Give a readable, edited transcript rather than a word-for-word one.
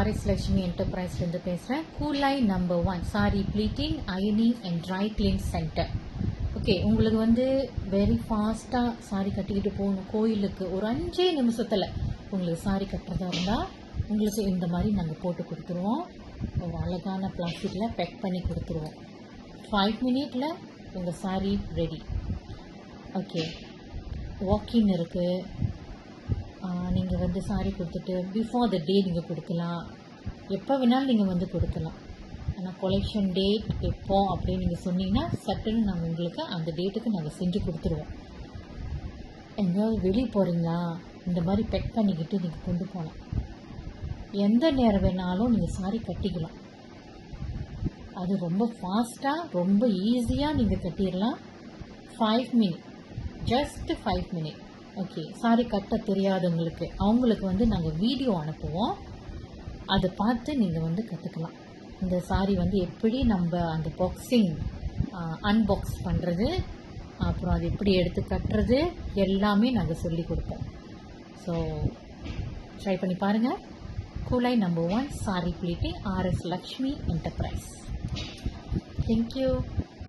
RS Lakshmi என்டர்பிரைஸ்லேருந்து பேசுகிறேன். கூலாய் நம்பர் 1 சாரி ப்ளீட்டிங், அயனிங் and dry clean centre. Okay, உங்களுக்கு வந்து வெரி ஃபாஸ்ட்டாக சாரி கட்டிக்கிட்டு போகணும் கோயிலுக்கு. ஒரு 5 நிமிஷத்தில் உங்களுக்கு சாரி கட்டுறதா இருந்தால் உங்களுக்கு இந்த மாதிரி நாங்கள் போட்டு கொடுத்துருவோம். ஒரு அழகான பிளாஸ்டிக்கில் பேக் பண்ணி கொடுத்துருவோம். 5 மினிட்டில் உங்கள் சாரி ரெடி. ஓகே, வாக்கின் இருக்குது. நீங்கள் வந்து சாரி கொடுத்துட்டு பிஃபோர் த டே நீங்கள் கொடுக்கலாம், எப்போ வேணாலும் நீங்கள் வந்து கொடுக்கலாம். ஆனால் கொலெக்ஷன் டேட் எப்போ அப்படின்னு நீங்கள் சொன்னீங்கன்னா சட்டுன்னு நாங்கள் உங்களுக்கு அந்த டேட்டுக்கு நாங்கள் செஞ்சு கொடுத்துருவோம். எங்கேயாவது வெளியே போகிறீங்களா, இந்த மாதிரி பேக் பண்ணிக்கிட்டு நீங்கள் கொண்டு போகலாம். எந்த நேரம் வேணாலும் நீங்கள் சாரி கட்டிக்கலாம். அது ரொம்ப ஃபாஸ்ட்டாக ரொம்ப ஈஸியாக நீங்கள் கட்டிடலாம். 5 minute, just 5 minute. Okay, sorry கட்ட தெரியாதவங்களுக்கு அவங்களுக்கு வந்து நாங்கள் வீடியோ அனுப்புவோம். அதை பார்த்து நீங்கள் வந்து கற்றுக்கலாம். இந்த சாரி வந்து எப்படி நம்ம அந்த பாக்ஸிங் அன்பாக்ஸ் பண்ணுறது, அப்புறம் அது எப்படி எடுத்து கட்டுறது எல்லாமே நாங்கள் சொல்லி கொடுப்போம். ஸோ ட்ரை பண்ணி பாருங்கள். Kulai number 1 sari pleating, RS Lakshmi enterprise. Thank you.